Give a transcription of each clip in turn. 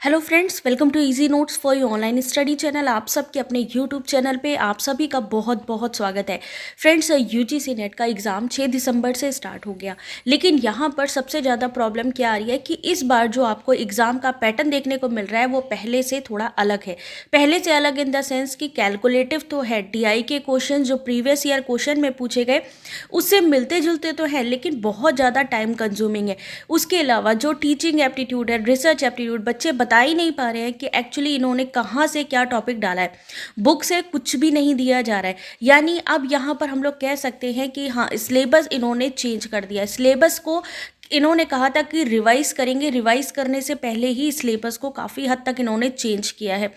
Hello friends, welcome to easy notes for you online study channel. आप सबके अपने YouTube channel पे आप सभी का बहुत बहुत स्वागत है। फ्रेंड्स, यूजीसी नेट का एग्ज़ाम 6 दिसंबर से स्टार्ट हो गया, लेकिन यहाँ पर सबसे ज़्यादा प्रॉब्लम क्या आ रही है कि इस बार जो आपको एग्ज़ाम का पैटर्न देखने को मिल रहा है वो पहले से थोड़ा अलग है। पहले से अलग इन द सेंस कि कैलकुलेटिव तो है, DI के क्वेश्चन जो प्रीवियस ईयर क्वेश्चन में पूछे गए उससे मिलते जुलते तो हैं, लेकिन बहुत ज़्यादा टाइम कंज्यूमिंग है। उसके अलावा जो टीचिंग एप्टीट्यूड है, रिसर्च एप्टीट्यूड, बच्चे बता ही नहीं पा रहे हैं कि एक्चुअली इन्होंने कहाँ से क्या टॉपिक डाला है। बुक से कुछ भी नहीं दिया जा रहा है। यानी अब यहाँ पर हम लोग कह सकते हैं कि हाँ, सिलेबस इन्होंने चेंज कर दिया है। सिलेबस को इन्होंने कहा था कि रिवाइज करेंगे, रिवाइज करने से पहले ही सिलेबस को काफ़ी हद तक इन्होंने चेंज किया है,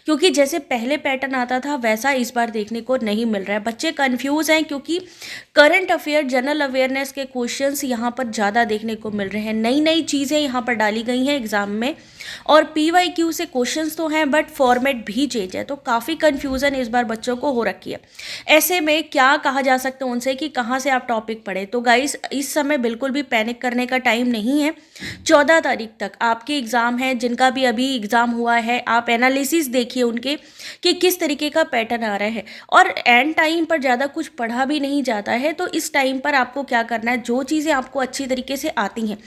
क्योंकि जैसे पहले पैटर्न आता था वैसा इस बार देखने को नहीं मिल रहा है। बच्चे कंफ्यूज हैं क्योंकि करंट अफेयर, जनरल अवेयरनेस के क्वेश्चंस यहाँ पर ज़्यादा देखने को मिल रहे हैं। नई नई चीज़ें यहाँ पर डाली गई हैं एग्ज़ाम में, और PYQ से क्वेश्चंस तो हैं बट फॉर्मेट भी चेंज है, तो काफ़ी कन्फ्यूज़न इस बार बच्चों को हो रखी है। ऐसे में क्या कहा जा सकता है उनसे कि कहाँ से आप टॉपिक पढ़े? तो गाइस, इस समय बिल्कुल भी पैनिक करने का टाइम नहीं है। 14 तारीख तक आपके एग्ज़ाम है, जिनका भी अभी एग्ज़ाम हुआ है, आप एनालिसिस देखिए उनके कि किस तरीके का पैटर्न आ रहा है। और एंड टाइम पर ज़्यादा कुछ पढ़ा भी नहीं जाता है, तो इस टाइम पर आपको क्या करना है, जो चीज़ें आपको अच्छी तरीके से आती हैं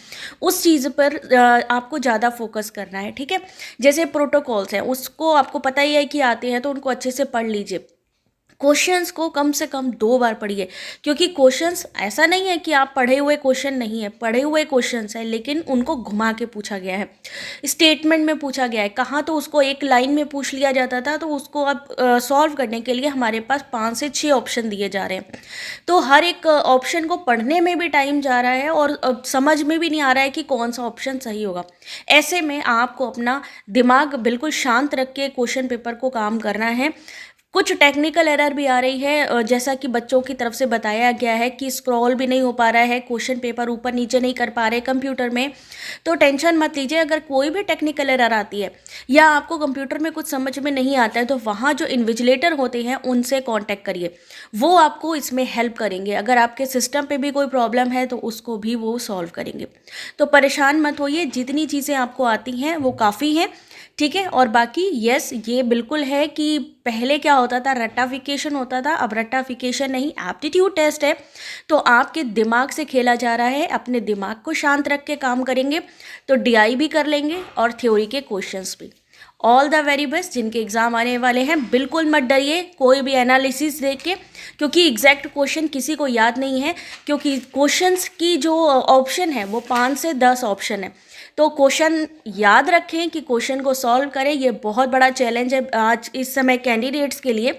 उस चीज़ पर आपको ज़्यादा फोकस करना है, ठीक है। जैसे प्रोटोकॉल्स हैं, उसको आपको पता ही है कि आते हैं, तो उनको अच्छे से पढ़ लीजिए। क्वेश्चंस को कम से कम 2 बार पढ़िए, क्योंकि क्वेश्चंस ऐसा नहीं है कि आप पढ़े हुए क्वेश्चन नहीं है, पढ़े हुए क्वेश्चंस हैं, लेकिन उनको घुमा के पूछा गया है, स्टेटमेंट में पूछा गया है। कहाँ तो उसको एक लाइन में पूछ लिया जाता था, तो उसको अब सॉल्व करने के लिए हमारे पास 5 से 6 ऑप्शन दिए जा रहे हैं। तो हर एक ऑप्शन को पढ़ने में भी टाइम जा रहा है और समझ में भी नहीं आ रहा है कि कौन सा ऑप्शन सही होगा। ऐसे में आपको अपना दिमाग बिल्कुल शांत रख के क्वेश्चन पेपर को काम करना है। कुछ टेक्निकल एरर भी आ रही है, जैसा कि बच्चों की तरफ से बताया गया है कि स्क्रॉल भी नहीं हो पा रहा है, क्वेश्चन पेपर ऊपर नीचे नहीं कर पा रहे कंप्यूटर में। तो टेंशन मत लीजिए, अगर कोई भी टेक्निकल एरर आती है या आपको कंप्यूटर में कुछ समझ में नहीं आता है, तो वहाँ जो इन्विजिलेटर होते हैं उनसे कांटेक्ट करिए, वो आपको इसमें हेल्प करेंगे। अगर आपके सिस्टम पे भी कोई प्रॉब्लम है तो उसको भी वो सॉल्व करेंगे। तो परेशान मत होइए, जितनी चीज़ें आपको आती हैं वो काफ़ी हैं, ठीक है। और बाकी यस, ये बिल्कुल है कि पहले क्या होता था, रट्टाफिकेशन होता था, अब रट्टाफिकेशन नहीं, एप्टीट्यूड टेस्ट है। तो आपके दिमाग से खेला जा रहा है, अपने दिमाग को शांत रख के काम करेंगे तो DI भी कर लेंगे और थ्योरी के क्वेश्चंस भी। ऑल द वेरी बेस्ट जिनके एग्ज़ाम आने वाले हैं। बिल्कुल मत डरिए कोई भी एनालिसिस देख के, क्योंकि एग्जैक्ट क्वेश्चन किसी को याद नहीं है, क्योंकि क्वेश्चंस की जो ऑप्शन है वो 5 से 10 ऑप्शन है। तो क्वेश्चन याद रखें कि क्वेश्चन को सॉल्व करें, ये बहुत बड़ा चैलेंज है आज इस समय कैंडिडेट्स के लिए।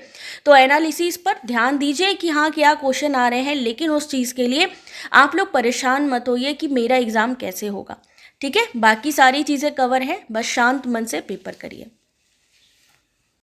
तो एनालिसिस पर ध्यान दीजिए कि हाँ, क्या क्वेश्चन आ रहे हैं, लेकिन उस चीज़ के लिए आप लोग परेशान मत होइए कि मेरा एग्ज़ाम कैसे होगा, ठीक है। बाकी सारी चीज़ें कवर हैं, बस शांत मन से पेपर करिए।